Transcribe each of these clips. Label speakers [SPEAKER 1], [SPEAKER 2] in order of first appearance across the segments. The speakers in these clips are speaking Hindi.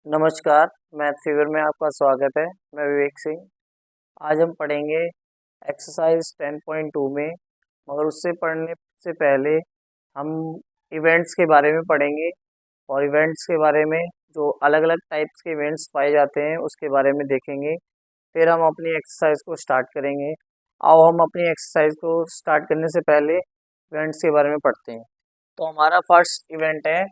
[SPEAKER 1] नमस्कार, मैथ फीवर में आपका स्वागत है। मैं विवेक सिंह। आज हम पढ़ेंगे एक्सरसाइज 10.2 में, मगर उससे पढ़ने से पहले हम इवेंट्स के बारे में पढ़ेंगे और इवेंट्स के बारे में जो अलग अलग टाइप्स के इवेंट्स पाए जाते हैं उसके बारे में देखेंगे। फिर हम अपनी एक्सरसाइज को स्टार्ट करेंगे। आओ हम अपनी एक्सरसाइज को स्टार्ट करने से पहले इवेंट्स के बारे में पढ़ते हैं। तो हमारा फर्स्ट इवेंट है,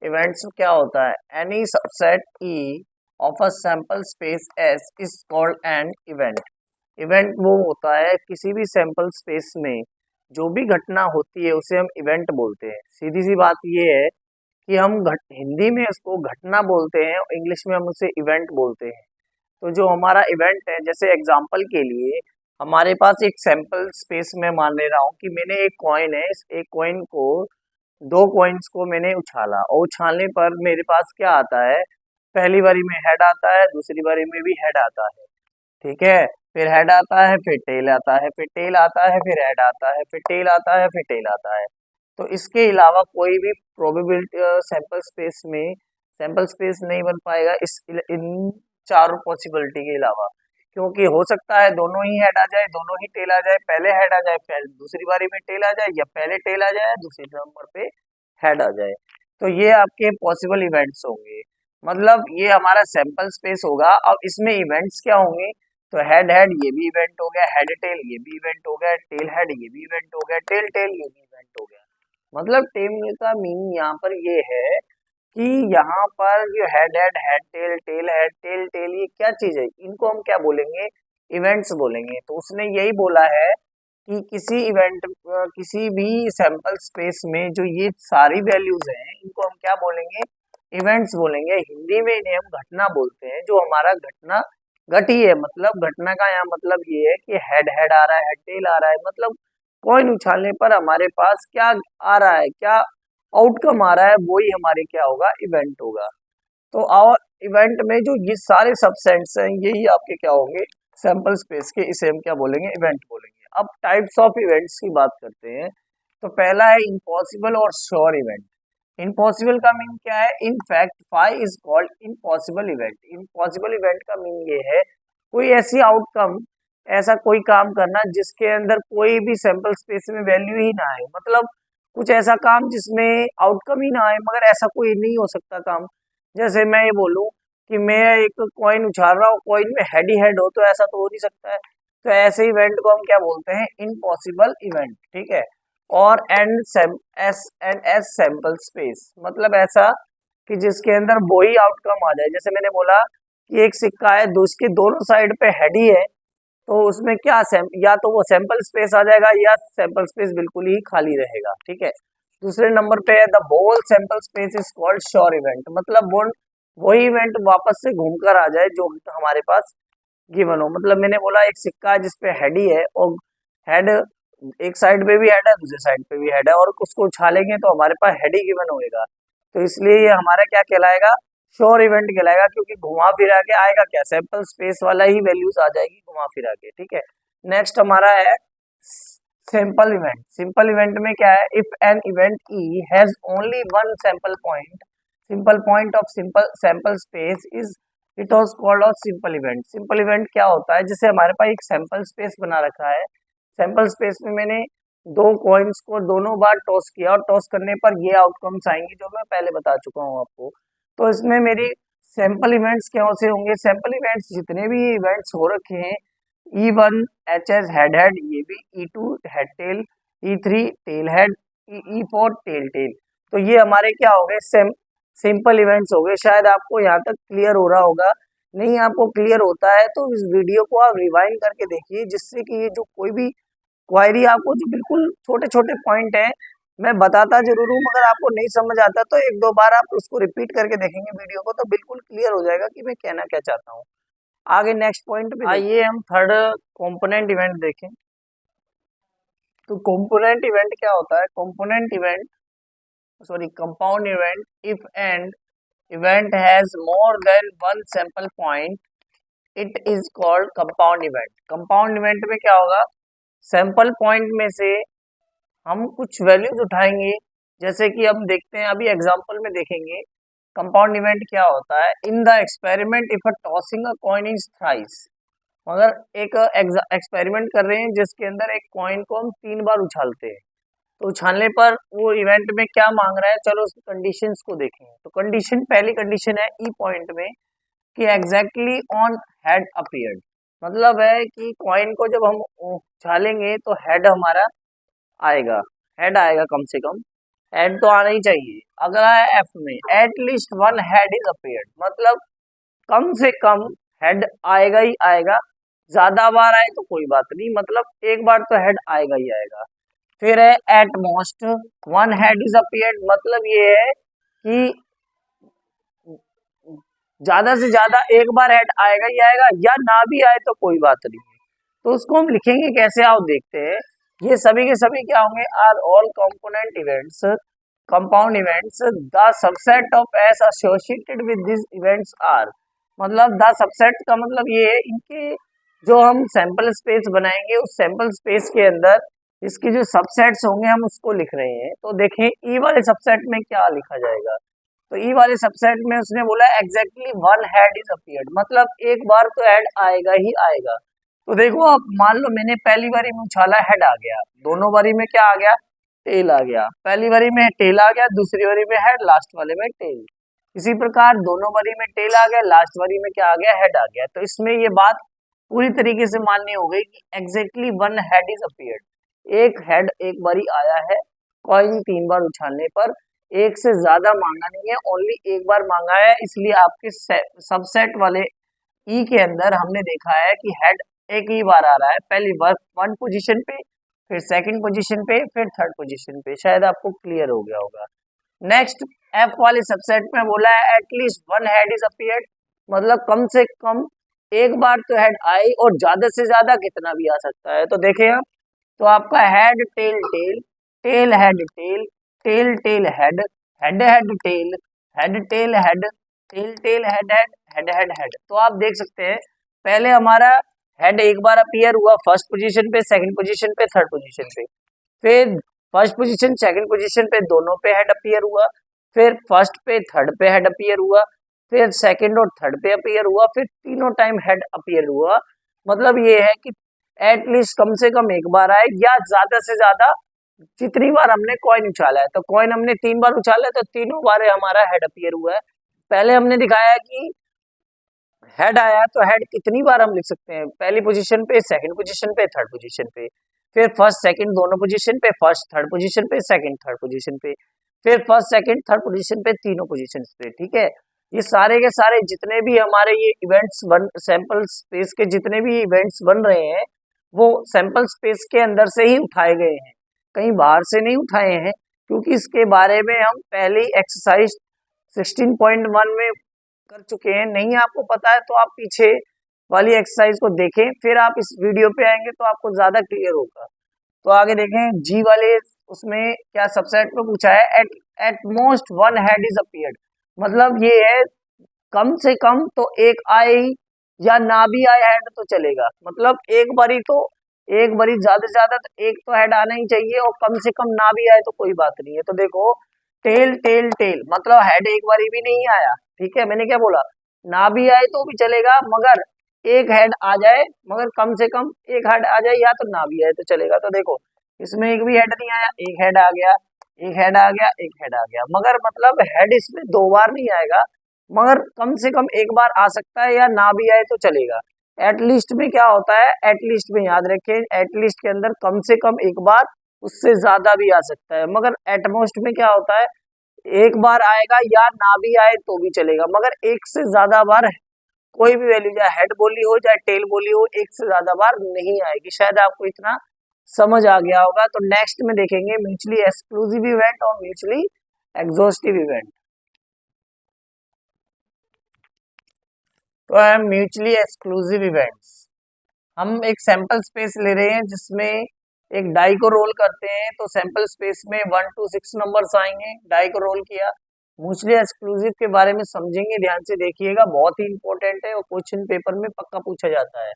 [SPEAKER 1] इवेंट्स क्या होता है? Any subset E of a sample space S is called an event. Event वो होता है किसी भी सैंपल स्पेस में जो भी घटना होती है उसे हम इवेंट बोलते हैं। सीधी सी बात ये है कि हम हिंदी में उसको घटना बोलते हैं और इंग्लिश में हम उसे इवेंट बोलते हैं। तो जो हमारा इवेंट है, जैसे एग्जांपल के लिए हमारे पास एक सैंपल स्पेस में मान ले रहा हूँ कि मैंने एक कॉइन है, इस एक कॉइन को, दो कॉइन्स को मैंने उछाला और उछालने पर मेरे पास क्या आता है? पहली बारी में हेड आता है, दूसरी बारी में भी हेड आता है, ठीक है। फिर हेड आता है, फिर टेल आता है, फिर टेल आता है, फिर हेड आता है, फिर टेल आता है, फिर टेल आता है। तो इसके अलावा कोई भी प्रोबेबिलिटी सैंपल स्पेस नहीं बन पाएगा इन चारों पॉसिबिलिटी के अलावा, क्योंकि हो सकता है दोनों ही हेड आ जाए, दोनों ही टेल आ जाए, पहले हेड आ जाए, पहले दूसरी बारी में टेल आ जाए, या पहले टेल आ जाए दूसरी नंबर पे हेड आ जाए। तो ये आपके पॉसिबल इवेंट्स होंगे, मतलब ये हमारा सैंपल स्पेस होगा। अब इसमें इवेंट्स क्या होंगे? तो हेड हेड ये भी इवेंट हो गया, हेड टेल ये भी इवेंट हो गया, टेल हेड ये भी इवेंट हो गया, टेल टेल ये भी इवेंट हो गया। मतलब टेल का मीनिंग यहाँ पर ये है कि यहाँ पर जो head head head tail tail ये क्या चीज है, इनको हम क्या बोलेंगे? इवेंट्स बोलेंगे। तो उसने यही बोला है कि किसी इवेंट, किसी भी सैंपल स्पेस में जो ये सारी वैल्यूज हैं इनको हम क्या बोलेंगे? इवेंट्स बोलेंगे। हिंदी में इन्हें हम घटना बोलते हैं। जो हमारा घटना घटी है, मतलब घटना का यहाँ मतलब ये है कि हेड हेड आ रहा है, हेड टेल आ रहा है, मतलब कॉइन उछालने पर हमारे पास क्या आ रहा है, क्या आउटकम आ रहा है, वही हमारे क्या होगा? इवेंट होगा। तो और इवेंट में जो ये सारे सबसेट्स हैं यही आपके क्या होंगे? सैंपल स्पेस के। इसे हम क्या बोलेंगे? इवेंट बोलेंगे। अब टाइप्स ऑफ इवेंट्स की बात करते हैं। तो पहला है इम्पॉसिबल और श्योर इवेंट। इम्पॉसिबल का मीन क्या है? In fact phi is called impossible event. Impossible event का मीन ये है कोई ऐसी आउटकम, ऐसा कोई काम करना जिसके अंदर कोई भी सैंपल स्पेस में वैल्यू ही ना आए, मतलब कुछ ऐसा काम जिसमें आउटकम ही ना आए, मगर ऐसा कोई नहीं हो सकता काम। जैसे मैं ये बोलूं कि मैं एक कॉइन उछाल रहा हूँ, कॉइन में हेड ही हेड हो, तो ऐसा तो हो नहीं सकता है। तो ऐसे इवेंट को हम क्या बोलते हैं? इम्पॉसिबल इवेंट, ठीक है। और एस सैंपल स्पेस, मतलब ऐसा कि जिसके अंदर वही आउटकम आ जाए। जैसे मैंने बोला कि एक सिक्का है, उसके दोनों साइड पे हेड ही है, तो उसमें क्या या तो वो सैंपल स्पेस आ जाएगा या सैंपल स्पेस बिल्कुल ही खाली रहेगा, ठीक है। दूसरे नंबर पे है the whole sample space is called sure event, मतलब वो वही इवेंट वापस से घूमकर आ जाए जो हमारे पास गिवन हो। मतलब मैंने बोला एक सिक्का है जिसपे हेड ही है, और हेड एक साइड पे भी हेड है, दूसरे साइड पे भी हेड है, और उसको उछालेंगे तो हमारे पास हेड ही गिवन होएगा। तो इसलिए ये हमारा क्या कहलाएगा? श्योर इवेंट कहलाएगा, क्योंकि घुमा फिरा के आएगा क्या? सैंपल स्पेस वाला ही वैल्यूज आ जाएगी घुमा फिरा के, ठीक है। नेक्स्ट हमारा है सिंपल इवेंट। सिंपल इवेंट में क्या है? If an event E has only one sample point, simple point of simple sample space is it was called off simple event. Simple event क्या होता है? जैसे हमारे पास एक सैंपल स्पेस बना रखा है, सैंपल स्पेस में मैंने दो कॉइन्स को दोनों बार टॉस किया, और टॉस करने पर ये आउटकम्स आएंगे जो मैं पहले बता चुका हूँ आपको। तो इसमें मेरी सैंपल इवेंट्स क्या से होंगे? सैंपल इवेंट्स जितने भी इवेंट्स हो रखे हैं, E1 HS हेड हेड, ये भी E2 head tail, E3 tail head, E4 tail tail. तो ये हमारे क्या हो गए? सिंपल इवेंट्स हो गए। शायद आपको यहाँ तक क्लियर हो रहा होगा। नहीं आपको क्लियर होता है तो इस वीडियो को आप रिवाइंड करके देखिए, जिससे कि ये जो कोई भी क्वायरी आपको जो बिल्कुल छोटे छोटे पॉइंट है, मैं बताता जरूर हूँ, मगर आपको नहीं समझ आता तो एक दो बार आप उसको रिपीट करके देखेंगे वीडियो को, तो बिल्कुल क्लियर हो जाएगा कि मैं कहना क्या चाहता हूँ। आगे नेक्स्ट पॉइंट पे आइए हम थर्ड कंपोनेंट इवेंट देखें। तो कंपोनेंट इवेंट क्या होता है? Component event, sorry compound event, if and event has more than one sample point it is called compound event. Compound event में क्या होगा? सैंपल पॉइंट में से हम कुछ वैल्यूज उठाएंगे, जैसे कि हम देखते हैं, अभी एग्जांपल में देखेंगे कंपाउंड इवेंट क्या होता है? In the experiment if a tossing a coin is thrice, मगर एक एक्सपेरिमेंट कर रहे हैं जिसके अंदर एक कॉइन को हम 3 बार उछालते हैं, तो उछालने पर वो इवेंट में क्या मांग रहा है, चलो उसकी कंडीशंस को देखें। तो कंडीशन, पहली कंडीशन है ई पॉइंट में कि एग्जैक्टली ऑन हेड अपीयर्ड, मतलब है कि कॉइन को जब हम उछालेंगे तो हेड हमारा आएगा, हेड आएगा कम से कम, हेड तो आना ही चाहिए। अगला है एफ में, at least one head is appeared, मतलब कम से कम हेड आएगा ही आएगा, ज्यादा बार आए तो कोई बात नहीं, मतलब एक बार तो हेड आएगा ही आएगा। फिर है at most one head is appeared, मतलब ये है कि ज्यादा से ज्यादा एक बार हेड आएगा ही आएगा, या ना भी आए तो कोई बात नहीं है। तो उसको हम लिखेंगे कैसे, आओ देखते हैं। ये सभी के सभी क्या होंगे, are all component events, compound events, the subset of S associated with this events are, मतलब द सबसेट का मतलब ये है इनके जो हम सैंपल स्पेस बनाएंगे उस सैंपल स्पेस के अंदर इसकी जो सबसेट्स होंगे हम उसको लिख रहे हैं। तो देखें ई वाले सबसेट में क्या लिखा जाएगा, तो ई वाले सबसेट में उसने बोला exactly one head is appeared, मतलब एक बार तो हेड आएगा ही आएगा। तो देखो अब मान लो मैंने पहली बारी में उछाला, हेड आ गया, दोनों बारी में क्या आ गया, टेल आ गया, पहली बारी में टेल आ गया, दूसरी बारी में हेड, लास्ट वाले में टेल। इसी प्रकार दोनों बारी में टेल आ गया, लास्ट बारी में क्या आ गया, हेड आ गया। तो इसमें ये बात पूरी तरीके से माननी हो गई कि exactly one head is appeared, एक हेड एक बारी आया है कॉइन 3 बार उछालने पर, एक से ज्यादा मांगा नहीं है, ओनली एक बार मांगा है। इसलिए आपके सबसेट वाले ई के अंदर हमने देखा है कि हेड एक ही बार आ रहा है, पहली बार वन पोजीशन पे, फिर सेकंड पोजीशन पे, फिर थर्ड पोजीशन पे। शायद आपको क्लियर हो गया होगा। नेक्स्ट एफ वाले सबसेट में बोला है at least one head is appeared, मतलब कम से कम एक बार तो हेड आई, और ज्यादा से ज्यादा कितना भी आ सकता है। तो देखें आप, तो आपका head tail tail, tail head tail, tail tail head, head head tail, head tail head, tail tail head head, head head head. तो आप देख सकते हैं पहले हमारा हेड एक बार अपीयर हुआ फर्स्ट पोजीशन पे, सेकंड पोजीशन पे, थर्ड पोजीशन पे, फिर फर्स्ट पोजीशन सेकंड पोजीशन पे दोनों पे हेड अपीयर हुआ, फिर फर्स्ट पे थर्ड पे हेड अपीयर हुआ, फिर सेकंड और थर्ड पे अपीयर हुआ, फिर तीनों टाइम हेड अपीयर हुआ। मतलब ये है कि एटलीस्ट कम से कम एक बार आए, या ज्यादा से ज्यादा जितनी बार हमने कॉइन उछाला है, तो कॉइन हमने 3 बार उछाला है तो तीनों बार हमारा हेड अपीयर हुआ है। पहले हमने दिखाया कि हेड आया तो हेड कितनी बार हम लिख सकते हैं, पहली पोजीशन पे, सेकंड पोजीशन पे, थर्ड पोजीशन पे, फिर फर्स्ट सेकंड दोनों पोजीशन पे, फर्स्ट थर्ड पोजीशन पे, सेकंड थर्ड पोजीशन पे, फिर फर्स्ट सेकंड थर्ड पोजीशन पे, तीनों पोजीशन पे। ठीक है, ये सारे के सारे जितने भी हमारे ये इवेंट्स बन, सैंपल स्पेस के जितने भी इवेंट्स बन रहे हैं वो सैंपल स्पेस के अंदर से ही उठाए गए हैं, कहीं बाहर से नहीं उठाए हैं, क्योंकि इसके बारे में हम पहले एक्सरसाइज 16.1 में कर चुके हैं। नहीं आपको पता है तो आप पीछे वाली एक्सरसाइज को देखें, फिर आप इस वीडियो पे आएंगे तो आपको ज्यादा क्लियर होगा। तो आगे देखें जी वाले, उसमें क्या सबसेट में पूछा है at most one head is appeared, मतलब ये है कम से कम तो एक आए या ना भी आए हेड तो चलेगा, मतलब एक बारी तो, एक बारी ज्यादा से ज्यादा तो एक तो हेड आना ही चाहिए, और कम से कम ना भी आए तो कोई बात नहीं है। तो देखो टेल टेल टेल, मतलब हेड एक बारी भी नहीं आया, ठीक है, मैंने क्या बोला, ना भी आए तो भी चलेगा, मगर एक हेड आ जाए, मगर कम से कम एक हेड आ जाए, या तो ना भी आए तो चलेगा। तो देखो इसमें एक भी हेड नहीं आया, एक हेड आ गया, एक हेड आ गया, एक हेड आ गया, मगर मतलब हेड इसमें 2 बार नहीं आएगा, मगर कम से कम एक बार आ सकता है, या ना भी आए तो चलेगा। एटलीस्ट में क्या होता है, एटलीस्ट में याद रखें, एटलीस्ट के अंदर कम से कम एक बार, उससे ज्यादा भी आ सकता है, मगर एटमोस्ट में क्या होता है, एक बार आएगा या ना भी आए तो भी चलेगा, मगर एक से ज्यादा बार कोई भी वैल्यू, चाहे हेड बोली हो चाहे टेल बोली हो, एक से ज्यादा बार नहीं आएगी। शायद आपको इतना समझ आ गया होगा। तो नेक्स्ट में देखेंगे म्यूचुअली एक्सक्लूसिव इवेंट और म्यूचुअली एग्जॉस्टिव इवेंट। तो है म्यूचुअली एक्सक्लूसिव इवेंट्स, हम एक सैंपल स्पेस ले रहे हैं जिसमें एक डाई को रोल करते हैं, तो सैंपल स्पेस में 1 to 6 नंबर्स आएंगे, डाई को रोल किया। म्यूचुअली एक्सक्लूसिव के बारे में समझेंगे, ध्यान से देखिएगा, बहुत ही इंपॉर्टेंट है और क्वेश्चन पेपर में पक्का पूछा जाता है।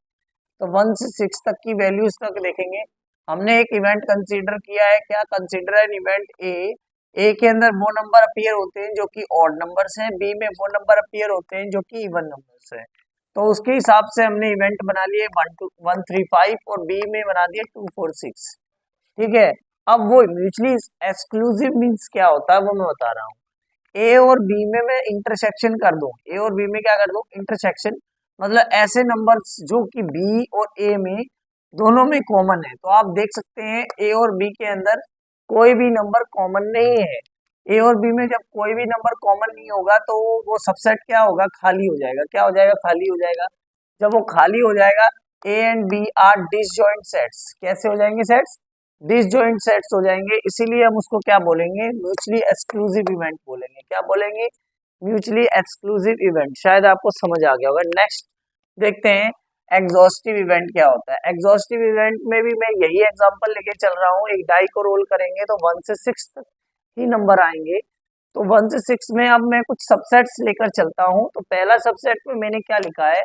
[SPEAKER 1] तो 1 से 6 तक की वैल्यूज तक देखेंगे। हमने एक इवेंट कंसीडर किया है, क्या कंसीडर एन इवेंट ए ए के अंदर वो नंबर अपीयर होते हैं जो कि ऑड नंबर्स हैं, बी में वो नंबर अपीयर होते हैं जो कि इवन नंबर्स हैं। तो उसके हिसाब से हमने इवेंट बना लिए 135 और बी में बना दिए 246। ठीक है, अब वो म्यूचुअली एक्सक्लूसिव मीन्स क्या होता है वो मैं बता रहा हूँ। ए और बी में मैं इंटरसेक्शन कर दूं, ए और बी में क्या कर दूं, इंटरसेक्शन, मतलब ऐसे नंबर्स जो कि बी और ए में दोनों में कॉमन है। तो आप देख सकते हैं ए और बी के अंदर कोई भी नंबर कॉमन नहीं है। ए और बी में जब कोई भी नंबर कॉमन नहीं होगा तो वो सबसेट क्या होगा, खाली हो जाएगा। क्या हो जाएगा, खाली हो जाएगा। जब वो खाली हो जाएगा, A and B are disjoint sets. कैसे हो जाएंगे सेट्स, डिसजॉइंट सेट्स हो जाएंगे। इसीलिए हम उसको क्या बोलेंगे, म्यूचुअली एक्सक्लूसिव इवेंट बोलेंगे। क्या बोलेंगे, म्यूचुअली एक्सक्लूसिव इवेंट। शायद आपको समझ आ गया होगा। नेक्स्ट देखते हैं एग्जॉस्टिव इवेंट क्या होता है। एग्जॉस्टिव इवेंट में भी मैं यही एग्जांपल लेके चल रहा हूँ। एक डाई को रोल करेंगे तो 1 से 6 तक ही नंबर आएंगे। तो 1 से 6 में अब मैं कुछ सबसेट्स लेकर चलता हूँ। तो पहला सबसेट में मैंने क्या लिखा है,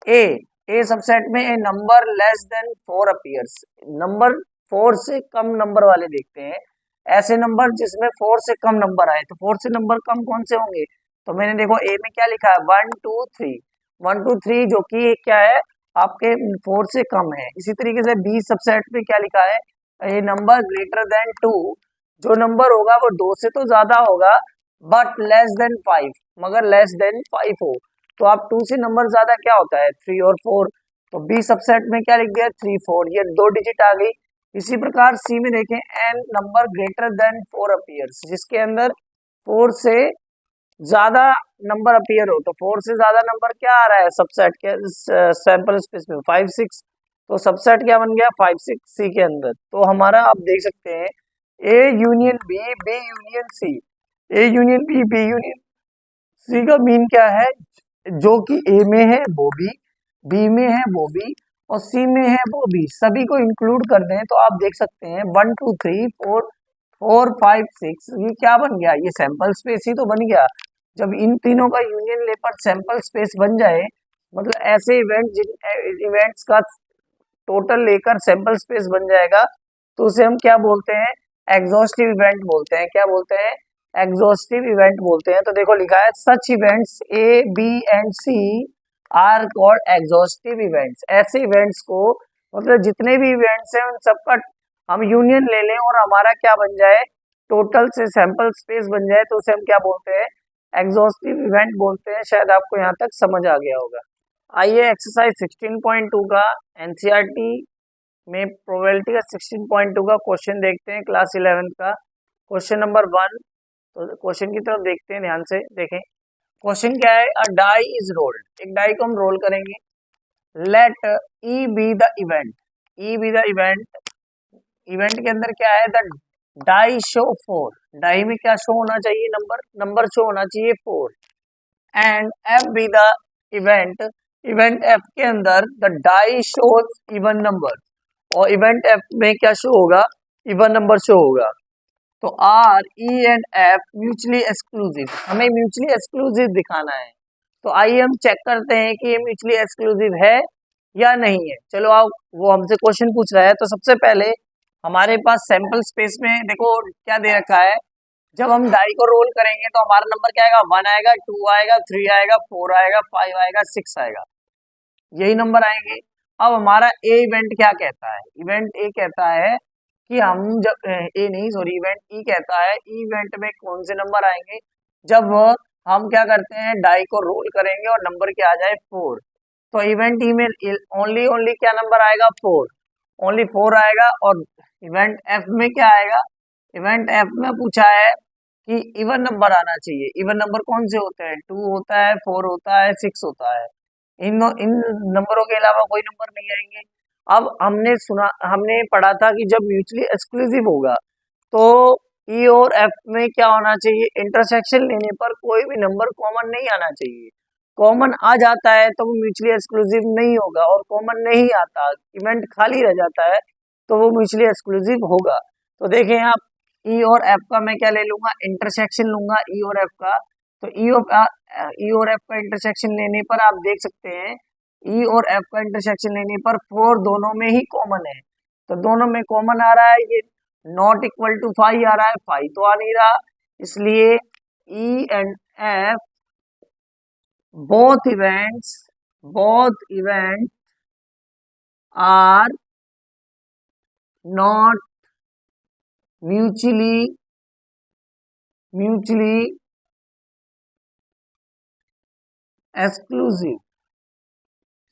[SPEAKER 1] ए सबसेट में a number less than 4 appears. Number 4 से कम नंबर वाले देखते हैं, ऐसे नंबर जिसमें 4 से कम नंबर आए। तो 4 से नंबर कम कौन से होंगे, तो मैंने देखो ए में क्या लिखा है 1 2 3, 1 2 3 जो कि क्या है आपके 4 से कम है। इसी तरीके से बी सबसेट में क्या लिखा है, ए नंबर ग्रेटर देन 2, जो नंबर होगा वो 2 से तो ज्यादा होगा बट लेस देन 5, मगर लेस देन 5 हो। तो आप 2 से नंबर ज्यादा क्या होता है 3 और 4। तो बी सबसेट में क्या लिख दिया 3 4, ये 2 डिजिट आ गई। इसी प्रकार सी में देखें N number greater than 4 appears, जिसके अंदर 4 से ज्यादा नंबर अपीयर हो। तो 4 से ज्यादा नंबर क्या आ रहा है सबसेट के सैंपल स्पेस में 5 6। तो सबसेट क्या बन गया 5 6 सी के अंदर। तो हमारा आप देख सकते हैं A union B, B union C, A union B, B union C का मीन क्या है, जो कि ए में है वो भी, बी में है वो भी और सी में है वो भी, सभी को इंक्लूड कर दें तो आप देख सकते हैं 1 2 3 4 4 5 6, ये क्या बन गया, ये सैंपल स्पेस ही तो बन गया। जब इन तीनों का यूनियन लेकर सैंपल स्पेस बन जाए, मतलब ऐसे इवेंट जिन इवेंट्स का टोटल लेकर सैंपल स्पेस बन जाएगा, तो उसे हम क्या बोलते हैं, एग्जॉस्टिव इवेंट बोलते हैं। क्या बोलते हैं, एग्जॉस्टिव इवेंट बोलते हैं। तो देखो लिखा है such events A B and C are called exhaustive events. ऐसे इवेंट्स को, मतलब जितने भी इवेंट्स हैं उन सबका हम यूनियन ले लें और हमारा क्या बन जाए, टोटल से सैंपल स्पेस बन जाए, तो उसे हम क्या बोलते हैं, एग्जॉस्टिव इवेंट बोलते हैं। शायद आपको यहाँ तक समझ आ गया होगा। आइए एक्सरसाइज 16.2 का एनसीईआरटी में प्रोबेबिलिटी का 16.2 का क्वेश्चन देखते हैं, क्लास 11 का क्वेश्चन नंबर 1। तो क्वेश्चन की तरफ देखते हैं, ध्यान से देखें। क्वेश्चन क्या है, अ डाई इज रोल्ड, एक डाई को हम रोल करेंगे। Let E be the event, E be the event, event के अंदर क्या है, द डाई शो 4, डाई में क्या शो होना चाहिए, नंबर, नंबर शो होना चाहिए 4। And F be the event, event F के अंदर the die shows even number, और इवेंट एफ में क्या शो होगा, इवन नंबर शो होगा। तो are E and F mutually exclusive, हमें म्यूचुअली एक्सक्लूसिव दिखाना है। तो आइए हम चेक करते हैं कि ये म्यूचुअली एक्सक्लूसिव है या नहीं है। चलो आओ, वो हमसे क्वेश्चन पूछ रहा है। तो सबसे पहले हमारे पास सैंपल स्पेस में देखो क्या दे रखा है, जब हम डाई को रोल करेंगे तो हमारा नंबर क्या आएगा, 1 आएगा, 2 आएगा, 3 आएगा, 4 आएगा, 5 आएगा, 6 आएगा, यही नंबर आएंगे। अब हमारा ए इवेंट क्या कहता है, इवेंट ए कहता है कि हम जब ए नहीं सॉरी इवेंट ई कहता है, ई इवेंट में कौन से नंबर आएंगे, जब हम क्या करते हैं डाई को रोल करेंगे और नंबर क्या आ जाए 4। तो इवेंट ई में ओनली ओनली क्या नंबर आएगा 4, ओनली 4 आएगा। और इवेंट एफ में क्या आएगा, इवेंट एफ में पूछा है कि इवन नंबर आना चाहिए। इवन नंबर कौन से होते हैं, 2 होता है, 4 होता है, 6 होता है। इन नंबरों के अलावा कोई नंबर नहीं आएंगे। अब हमने पढ़ा था कि जब म्यूचुअली एक्सक्लूसिव होगा तो ई और एफ में क्या होना चाहिए, इंटरसेक्शन लेने पर कोई भी नंबर कॉमन नहीं आना चाहिए। कॉमन आ जाता है तो वो म्यूचुअली एक्सक्लूसिव नहीं होगा, और कॉमन नहीं आता, इवेंट खाली रह जाता है, तो वो म्यूचुअली एक्सक्लूसिव होगा। तो देखें आप, ई और एफ का मैं क्या ले लूंगा, इंटरसेक्शन लूंगा ई और एफ का। तो ई और एफ का इंटरसेक्शन लेने पर आप देख सकते हैं, ई और एफ का इंटरसेक्शन लेने पर 4 दोनों में ही कॉमन है। तो दोनों में कॉमन आ रहा है, ये नॉट इक्वल टू 5 आ रहा है, 5 तो आ नहीं रहा। इसलिए ई and F both events are not mutually exclusive।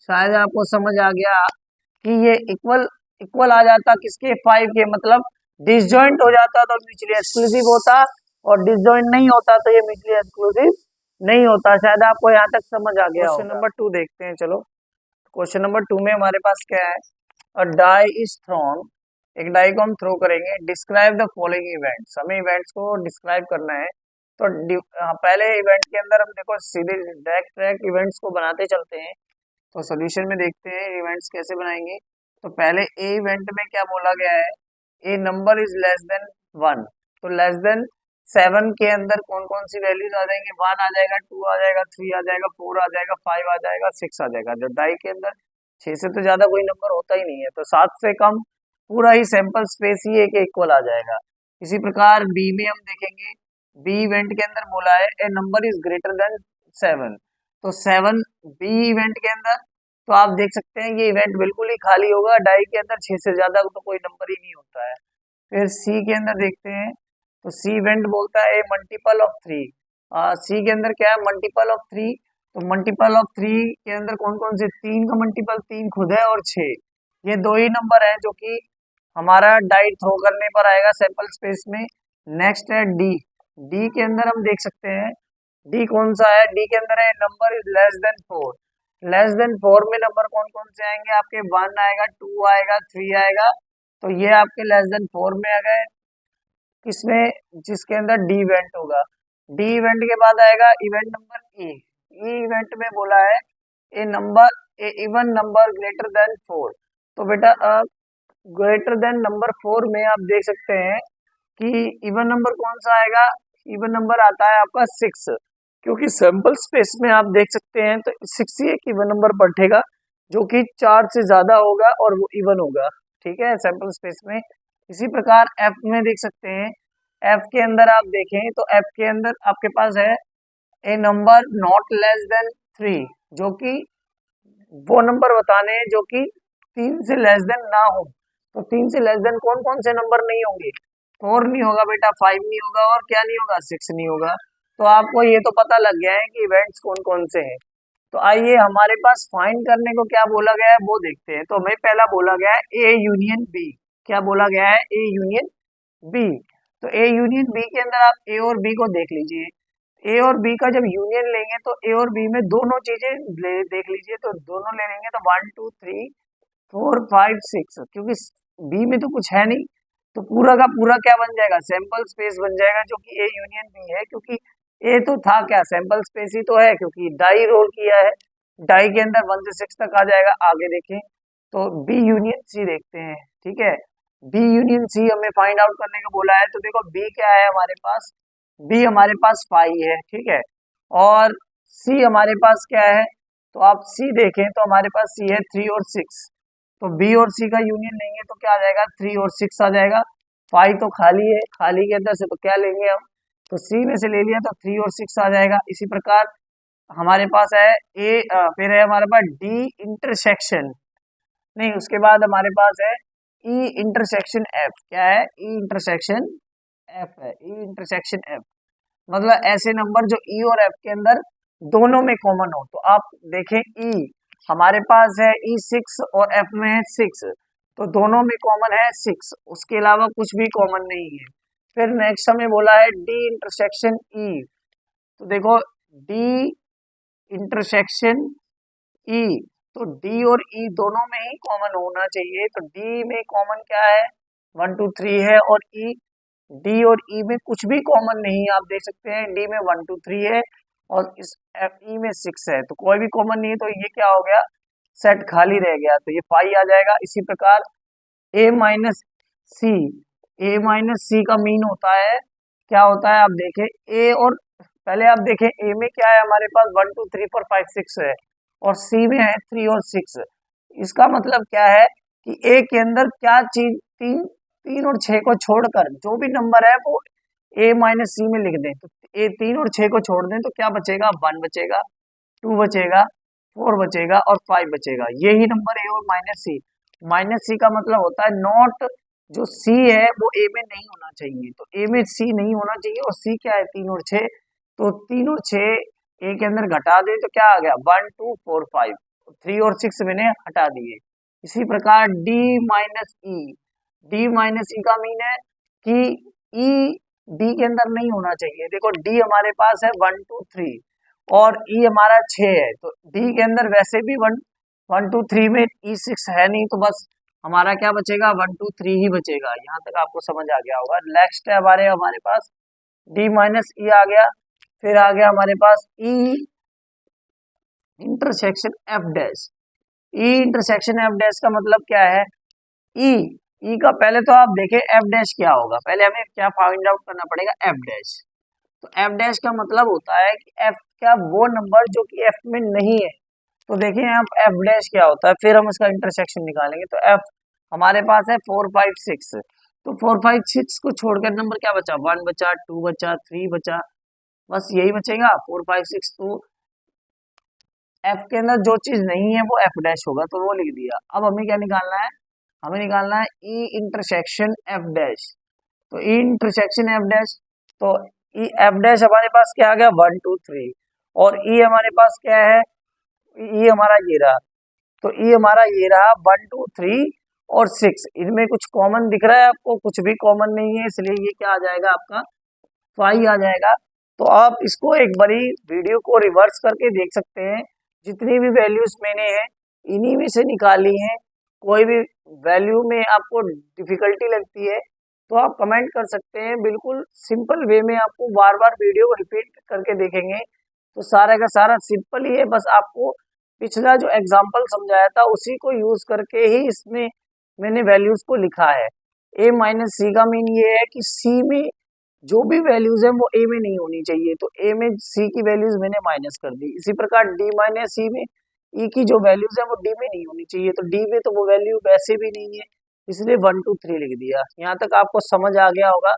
[SPEAKER 1] शायद आपको समझ आ गया कि ये इक्वल आ जाता किसके, 5 के, मतलब डिसजॉइंट हो जाता तो म्यूचुअली एक्सक्लूसिव होता, और डिसजॉइंट नहीं होता तो ये म्यूचुअली एक्सक्लूसिव नहीं होता। शायद आपको यहाँ तक समझ आ गया। क्वेश्चन नंबर 2 देखते हैं। चलो, क्वेश्चन नंबर 2 में हमारे पास क्या है, अ डाई इज थ्रोन, एक डाई को हम थ्रो करेंगे। डिस्क्राइब द फॉलोइंग इवेंट्स, हमें इवेंट्स को डिस्क्राइब करना है। तो पहले इवेंट के अंदर हम देखो सीधे डायरेक्ट इवेंट्स को बनाते चलते हैं। तो सोल्यूशन में देखते हैं इवेंट्स कैसे बनाएंगे। तो पहले ए इवेंट में क्या बोला गया है, ए नंबर इज लेस देन 1। तो लेस देन 7 के अंदर कौन कौन सी वैल्यूज आ जाएंगे, 1 आ जाएगा, 2 आ जाएगा, 3 आ जाएगा, 4 आ जाएगा, 5 आ जाएगा, 6 आ जाएगा। जो डाई के अंदर 6 से तो ज्यादा कोई नंबर होता ही नहीं है, तो 7 से कम पूरा ही सैंपल स्पेस ही एक इक्वल आ जाएगा। इसी प्रकार बी में हम देखेंगे, बी इवेंट के अंदर बोला है ए नंबर इज ग्रेटर देन 7। तो 7 बी इवेंट के अंदर, तो आप देख सकते हैं ये इवेंट बिल्कुल ही खाली होगा, डाई के अंदर 6 से ज्यादा तो कोई नंबर ही नहीं होता है। फिर सी के अंदर देखते हैं, तो सी इवेंट बोलता है मल्टीपल ऑफ 3। सी के अंदर क्या है, मल्टीपल ऑफ 3। तो मल्टीपल ऑफ 3 के अंदर कौन कौन से, 3 का मल्टीपल 3 खुद है और 6, ये दो ही नंबर है जो कि हमारा डाई थ्रो करने पर आएगा सैंपल स्पेस में। नेक्स्ट है डी, डी के अंदर हम देख सकते हैं डी कौन सा है, डी के अंदर है number is less than 4। Less than 4 में नंबर कौन कौन से आएंगे आपके, 1 आएगा, 2 आएगा, 3 आएगा। तो ये आपके लेस देन 4 में आ गए, किसमें, जिसके अंदर डी इवेंट होगा। डी इवेंट के बाद आएगा इवेंट नंबर ई। ई इवेंट में बोला है ए इवन नंबर ग्रेटर देन 4। तो बेटा ग्रेटर देन नंबर 4 में आप देख सकते हैं कि इवन नंबर कौन सा आएगा, इवन नंबर आता है आपका 6, क्योंकि सैंपल स्पेस में आप देख सकते हैं तो 6 ही एक इवन नंबर बैठेगा जो कि 4 से ज्यादा होगा और वो इवन होगा, ठीक है, सैंपल स्पेस में। इसी प्रकार एफ में देख सकते हैं, एफ के अंदर आप देखें तो एफ के अंदर आपके पास है ए नंबर नॉट लेस देन 3, जो कि वो नंबर बताने हैं जो कि 3 से लेस देन ना हो। तो 3 से लेस देन कौन कौन से नंबर नहीं होंगे, 4 नहीं होगा बेटा, 5 नहीं होगा, और क्या नहीं होगा, 6 नहीं होगा। तो आपको ये तो पता लग गया है कि इवेंट्स कौन कौन से हैं। तो आइए हमारे पास फाइंड करने को क्या बोला गया है वो देखते हैं। तो हमें पहला बोला गया है ए यूनियन बी। क्या बोला गया है, ए यूनियन बी। तो ए यूनियन बी के अंदर आप ए और बी को देख लीजिए। ए और बी का जब यूनियन लेंगे तो ए और बी में दोनों चीजें देख लीजिए, तो दोनों ले लेंगे तो 1 2 3 4 5 6, क्योंकि बी में तो कुछ है नहीं, तो पूरा का पूरा क्या बन जाएगा, सैंपल स्पेस बन जाएगा, जो कि ए यूनियन बी है। क्योंकि ए तो था क्या, सैंपल स्पेस ही तो है, क्योंकि डाई रोल किया है, डाई के अंदर 1 से 6 तक आ जाएगा। आगे देखें तो बी यूनियन सी देखते हैं, ठीक है, बी यूनियन सी हमें फाइंड आउट करने को बोला है। तो देखो बी क्या है हमारे पास, बी हमारे पास 5 है, ठीक है, और सी हमारे पास क्या है, तो आप सी देखें तो हमारे पास सी है 3 और 6। तो बी और सी का यूनियन लेंगे तो क्या आ जाएगा, 3 और 6 आ जाएगा। 5 तो खाली है, खाली के अंदर से तो क्या लेंगे हम, तो सी में से ले लिया तो 3 और 6 आ जाएगा। इसी प्रकार हमारे पास है फिर है हमारे पास डी इंटरसेक्शन, नहीं उसके बाद हमारे पास है ई इंटरसेक्शन एफ। क्या है, ई इंटरसेक्शन एफ है, ई इंटरसेक्शन एफ, मतलब ऐसे नंबर जो ई और एफ के अंदर दोनों में कॉमन हो। तो आप देखें ई हमारे पास है ई 6 और एफ में है 6, तो दोनों में कॉमन है 6, उसके अलावा कुछ भी कॉमन नहीं है। फिर नेक्स्ट हमें बोला है डी इंटरसेक्शन ई। तो देखो डी इंटरसेक्शन ई, तो डी और ई दोनों में ही कॉमन होना चाहिए। तो डी में कॉमन क्या है, 1 2 3 है, और ई, डी और ई में कुछ भी कॉमन नहीं है। आप देख सकते हैं डी में 1 2 3 है और इस एफ ई में 6 है, तो कोई भी कॉमन नहीं है, तो ये क्या हो गया, सेट खाली रह गया, तो ये 5 आ जाएगा। इसी प्रकार ए माइनस सी, ए माइनस सी का मीन होता है, क्या होता है आप देखें ए, और पहले आप देखें ए में क्या है हमारे पास 1 2 3 4 5 6 है, और सी में है 3 और 6। इसका मतलब क्या है कि ए के अंदर क्या चीज, 3 और 6 को छोड़कर जो भी नंबर है वो ए माइनस सी में लिख दें तो ए 3 और 6 को छोड़ दें तो क्या बचेगा, 1 बचेगा, 2 बचेगा, 4 बचेगा और 5 बचेगा। यही नंबर ए और माइनस सी। माइनस सी का मतलब होता है नॉट, जो सी है वो ए में नहीं होना चाहिए, तो ए में सी नहीं होना चाहिए और सी क्या है 3 और 6, तो 3 और 6 ए के अंदर घटा दे तो क्या आ गया 1 2 4 5, 3 और 6 मैंने हटा दिए। इसी प्रकार डी माइनस ई, डी माइनस ई का मीन है कि ई डी के अंदर नहीं होना चाहिए। देखो डी हमारे पास है 1 2 3 और ई हमारा 6 है, तो डी के अंदर वैसे भी 1 1 2 3 में ई 6 है नहीं, तो बस हमारा क्या बचेगा 1 2 3 ही बचेगा। यहाँ तक आपको समझ आ गया होगा। नेक्स्ट है हमारे पास डी माइनस ई आ गया, फिर आ गया हमारे पास E intersection F dash. E intersection F dash का मतलब क्या है, ई ई का पहले तो आप देखें एफ डैश क्या होगा, पहले हमें क्या फाइंड आउट करना पड़ेगा, एफ डैश। तो एफ डैश का मतलब होता है कि एफ क्या वो नंबर जो कि एफ में नहीं है। तो देखिए यहाँ एफ डैश क्या होता है, फिर हम इसका इंटरसेक्शन निकालेंगे। तो एफ हमारे पास है 4 5 6, तो 4 5 6 को छोड़कर नंबर क्या बचा, 1 बचा, 2 बचा, 3 बचा, बस यही बचेगा 4 5 6। तो एफ के अंदर जो चीज नहीं है वो एफ डैश होगा, तो वो लिख दिया। अब हमें क्या निकालना है, हमें निकालना है ई इंटरसेक्शन एफ डैश। तो ई इंटरसेक्शन एफ डैश, तो ई एफ डैश हमारे पास क्या आ गया 1 2 3 और ई हमारे पास क्या है, ई हमारा ये रहा, तो ई हमारा ये रहा 1 2 3 और 6। इनमें कुछ कॉमन दिख रहा है आपको, कुछ भी कॉमन नहीं है, इसलिए ये क्या आ जाएगा आपका 5 आ जाएगा। तो आप इसको एक बारी वीडियो को रिवर्स करके देख सकते हैं, जितनी भी वैल्यूज मैंने हैं इन्हीं में से निकाली हैं। कोई भी वैल्यू में आपको डिफिकल्टी लगती है तो आप कमेंट कर सकते हैं, बिल्कुल सिंपल वे में आपको बार बार वीडियो को रिपीट करके देखेंगे तो सारा का सारा सिंपल ही है। बस आपको पिछला जो एग्जाम्पल समझाया था उसी को यूज करके ही इसमें मैंने वैल्यूज को लिखा है। ए माइनस सी का मीन ये है कि सी में जो भी वैल्यूज है वो ए में नहीं होनी चाहिए, तो ए में सी की वैल्यूज मैंने माइनस कर दी। इसी प्रकार डी माइनस सी में ई की जो वैल्यूज है वो डी में नहीं होनी चाहिए, तो डी में तो वो वैल्यू वैसे भी नहीं है, इसलिए 1 2 3 लिख दिया। यहाँ तक आपको समझ आ गया होगा।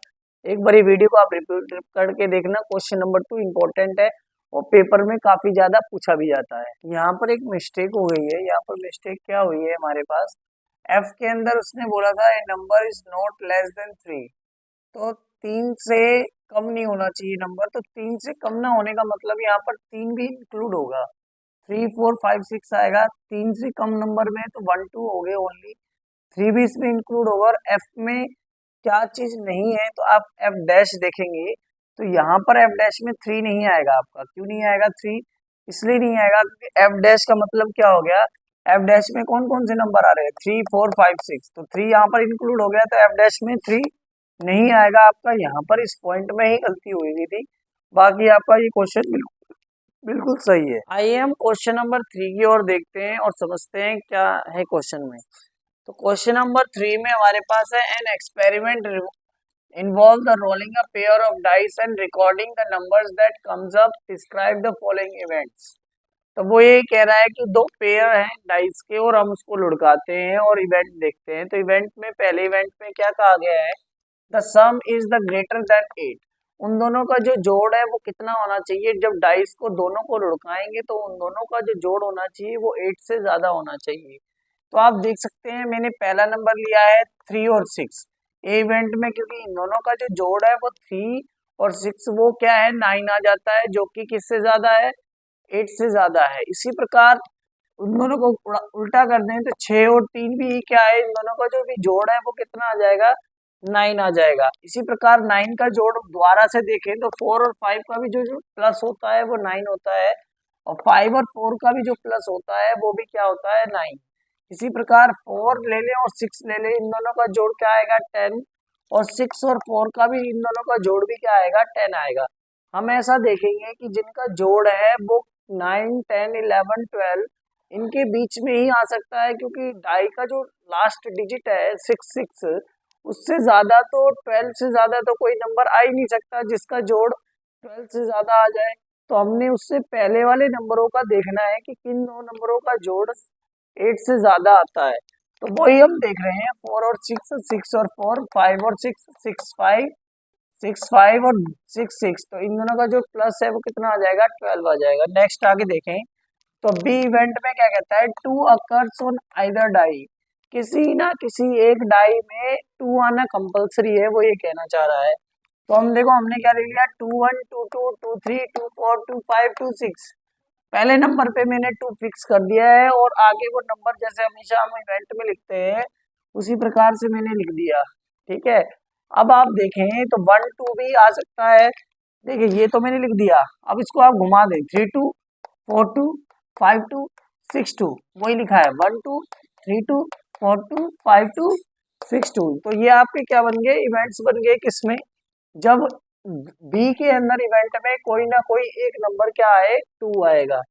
[SPEAKER 1] एक बारी वीडियो को आप रिपीट करके देखना, क्वेश्चन नंबर 2 इंपॉर्टेंट है और पेपर में काफी ज्यादा पूछा भी जाता है। यहाँ पर एक मिस्टेक हो गई है, यहाँ पर मिस्टेक क्या हुई है हमारे पास, एफ के अंदर उसने बोला था a number is not less than 3, तो 3 से कम नहीं होना चाहिए नंबर, तो 3 से कम ना होने का मतलब यहाँ पर 3 भी इंक्लूड होगा, 3 4 5 6 आएगा। 3 से कम नंबर में तो 1 2 हो गए ओनली, 3 भी इसमें इंक्लूड होगा। और एफ में क्या चीज नहीं है, तो आप एफ डैश देखेंगे तो यहाँ पर एफ डैश में 3 नहीं आएगा आपका। क्यों नहीं आएगा 3, इसलिए नहीं आएगा क्योंकि एफ डैश का मतलब क्या हो गया, एफ डैश में कौन कौन से नंबर आ रहे हैं 3 4 5 6, तो 3 यहाँ पर इंक्लूड हो गया, तो एफ डैश में 3 नहीं आएगा आपका। यहाँ पर इस पॉइंट में ही गलती हुई थी, बाकी आपका ये क्वेश्चन बिल्कुल बिल्कुल सही है। आइए हम क्वेश्चन नंबर 3 की ओर देखते हैं और समझते हैं क्या है क्वेश्चन में। तो क्वेश्चन नंबर 3 में हमारे पास है an experiment involve the rolling a pair of dice and recording the numbers that comes up, describe the following events. तो वो ये कह रहा है कि 2 पेयर हैं डाइस के और हम उसको लुढ़काते हैं और इवेंट देखते हैं। तो इवेंट में पहले इवेंट में क्या कहा गया है, the some is the greater than 8। उन दोनों का जो जोड़ है वो कितना होना चाहिए, जब डाइस को दोनों को लुढ़काएंगे तो उन दोनों का जो जोड़ होना चाहिए वो 8 से ज्यादा होना चाहिए। तो आप देख सकते हैं मैंने पहला नंबर लिया है 3 और 6 इवेंट में, क्योंकि इन दोनों का जो जोड़ है वो 3 और 6 वो क्या है 9 आ जाता है, जो कि किससे ज्यादा है 8 से ज्यादा है। इसी प्रकार उन दोनों को उल्टा कर दें तो 6 और 3 भी क्या है, इन दोनों का जो भी जोड़ है वो कितना आ जाएगा 9 आ जाएगा। इसी प्रकार 9 का जोड़ दोबारा से देखें तो 4 और 5 का भी जो प्लस होता है वो 9 होता है, और 5 और 4 का भी जो प्लस होता है वो भी क्या होता है 9। इसी प्रकार 4 ले लें और 6 ले लें, इन दोनों का जोड़ क्या आएगा 10, और 6 और 4 का भी इन दोनों का जोड़ भी क्या आएगा 10 आएगा। हम ऐसा देखेंगे कि जिनका जोड़ है वो 9 10 11 12 इनके बीच में ही आ सकता है, क्योंकि डाई का जो लास्ट डिजिट है 6 उससे ज्यादा तो 12 से ज्यादा तो कोई नंबर आ ही नहीं सकता जिसका जोड़ 12 से ज्यादा आ जाए। तो हमने उससे पहले वाले नंबरों का देखना है कि किन दो नंबरों का जोड़ 8 से ज्यादा आता है, तो वही हम देख रहे हैं 4 और 6 6 और 4 5 और 6 6 5 6 5 और 6 6, तो इन दोनों का जो प्लस है वो कितना आ जाएगा, 12 आ जाएगा। नेक्स्ट आगे देखें तो बी इवेंट में क्या कहता है, 2 अकर्स ऑन आइदर डाई, किसी ना किसी एक डाई में 2 आना कंपलसरी है, वो ये कहना चाह रहा है। तो हम देखो हमने क्या लिख लिया, 2 1 2 2 2 3 2 4 2 5 2 6, पहले नंबर पे मैंने 2 फिक्स कर दिया है और आगे वो नंबर जैसे हमेशा हम इवेंट में लिखते हैं उसी प्रकार से मैंने लिख दिया, ठीक है। अब आप देखें तो 1 2 भी आ सकता है, देखिए ये तो मैंने लिख दिया, अब इसको आप घुमा दें 3 2 4 2 5 2 6 2, वही लिखा है 1 2 3 2 4 2 5 2 6 2। तो ये आपके क्या बन गए, इवेंट्स बन गए, किसमें, जब बी के अंदर इवेंट में कोई ना कोई एक नंबर क्या आए, 2 आएगा,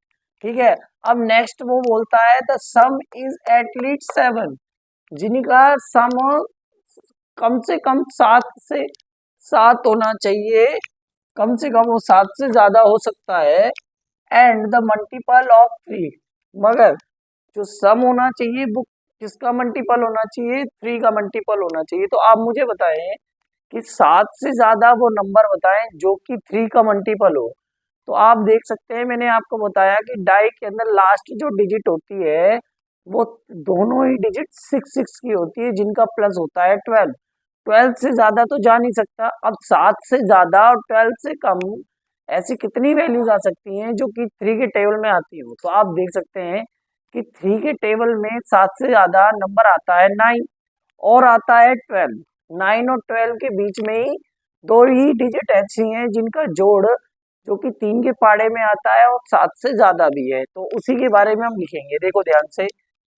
[SPEAKER 1] ठीक है। अब नेक्स्ट वो बोलता है द सम इज एटलीस्ट 7, जिनका सम कम से कम 7 से 7 होना चाहिए, कम से कम वो 7 से ज्यादा हो सकता है, एंड द मल्टीपल ऑफ 3, मगर जो सम होना चाहिए वो किसका मल्टीपल होना चाहिए, 3 का मल्टीपल होना चाहिए। तो आप मुझे बताएं कि 7 से ज्यादा वो नंबर बताएं जो कि 3 का मल्टीपल हो। तो आप देख सकते हैं मैंने आपको बताया कि डाई के अंदर लास्ट जो डिजिट होती है वो दोनों ही डिजिट 6 6 की होती है, जिनका प्लस होता है 12। 12 से ज्यादा तो जा नहीं सकता, अब 7 से ज्यादा और 12 से कम ऐसी कितनी वैल्यूज आ सकती हैं जो कि 3 के टेबल में आती हो। तो आप देख सकते हैं कि 3 के टेबल में 7 से ज्यादा नंबर आता है 9 और आता है 12। 9 और 12 के बीच में ही 2 ही डिजिट ऐसी हैं जिनका जोड़ जो कि 3 के पाड़े में आता है और 7 से ज्यादा भी है, तो उसी के बारे में हम लिखेंगे, देखो ध्यान से।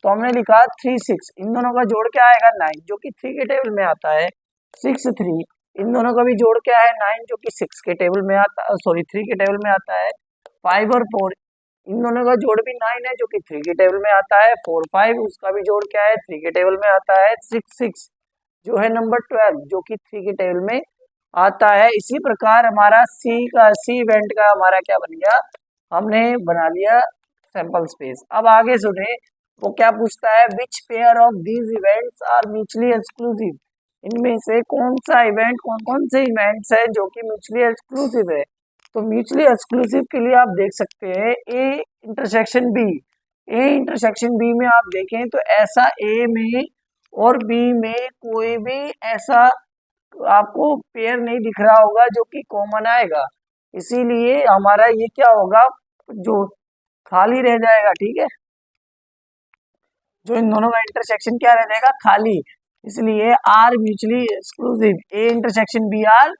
[SPEAKER 1] तो हमने लिखा 3 6, इन दोनों का जोड़ क्या आएगा 9 जो कि 3 के टेबल में आता है, 6 3, इन दोनों का भी जोड़ क्या है 9 जो कि 6 के टेबल में आता है, सॉरी 3 के टेबल में आता है, 5 और 4, इन दोनों का जोड़ भी 9 है जो कि 3 के टेबल में आता है, 4 5 उसका भी जोड़ क्या है 3 के टेबल में आता है, 6 6 जो है नंबर 12 जो कि 3 के टेबल में आता है। इसी प्रकार हमारा सी इवेंट का हमारा क्या बन गया, हमने बना लिया सैंपल स्पेस। अब आगे सुने वो क्या पूछता है, which pair of these events are mutually exclusive, इनमें से कौन सा इवेंट, कौन कौन से इवेंट्स है जो कि म्यूचुअली एक्सक्लूसिव है। तो म्यूचुअली एक्सक्लूसिव के लिए आप देख सकते हैं A intersection B, A intersection B में आप देखें तो ऐसा ए में और बी में कोई भी ऐसा आपको पेयर नहीं दिख रहा होगा जो कि कॉमन आएगा, इसीलिए हमारा ये क्या होगा, जो खाली रह जाएगा, ठीक है, जो इन दोनों का इंटरसेक्शन क्या रह जाएगा, खाली, इसलिए are mutually exclusive, A intersection B are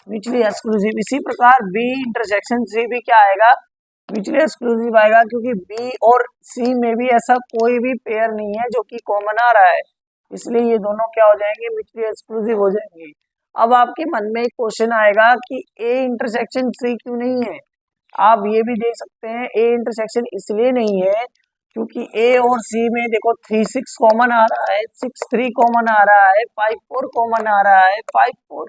[SPEAKER 1] mutually exclusive. इसी प्रकार बी इंटरसेक्शन सी भी क्या आएगा, म्यूचुअली एक्सक्लूसिव आएगा, क्योंकि बी और सी में भी ऐसा कोई भी पेयर नहीं है जो कि कॉमन आ रहा है, इसलिए ये दोनों क्या हो जाएंगे, म्यूचुअली एक्सक्लूसिव हो जाएंगे। अब आपके मन में एक क्वेश्चन आएगा कि ए इंटरसेक्शन सी क्यों नहीं है, आप ये भी देख सकते हैं ए इंटरसेक्शन इसलिए नहीं है क्योंकि ए और सी में देखो 3 6 कॉमन आ रहा है, 6 3 कॉमन आ रहा है, 5 4 कॉमन आ रहा है, 5 4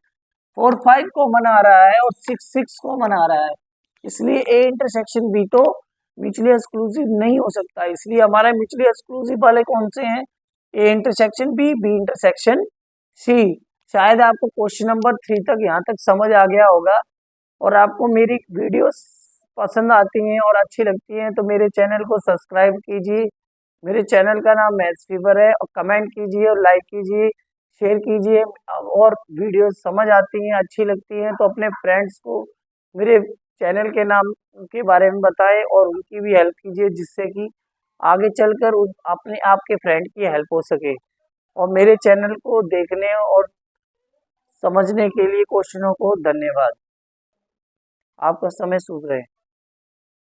[SPEAKER 1] 4 5 कॉमन आ रहा है और 6 6 कॉमन आ रहा है, इसलिए ए इंटरसेक्शन बी तो म्यूचुअली एक्सक्लूसिव नहीं हो सकता। इसलिए हमारा म्यूचुअली एक्सक्लूसिव वाले कौन से हैं, A intersection B, B intersection C. शायद आपको क्वेश्चन नंबर 3 तक यहाँ तक समझ आ गया होगा, और आपको मेरी वीडियोस पसंद आती हैं और अच्छी लगती हैं तो मेरे चैनल को सब्सक्राइब कीजिए। मेरे चैनल का नाम मैथ्स फीवर है, और कमेंट कीजिए और लाइक कीजिए, शेयर कीजिए, और वीडियो समझ आती हैं, अच्छी लगती हैं तो अपने फ्रेंड्स को मेरे चैनल के नाम के बारे में बताएं और उनकी भी हेल्प कीजिए, जिससे कि आगे चलकर अपने आपके फ्रेंड की हेल्प हो सके। और मेरे चैनल को देखने और समझने के लिए क्वेश्चनों को धन्यवाद। आपका समय शुभ रहे।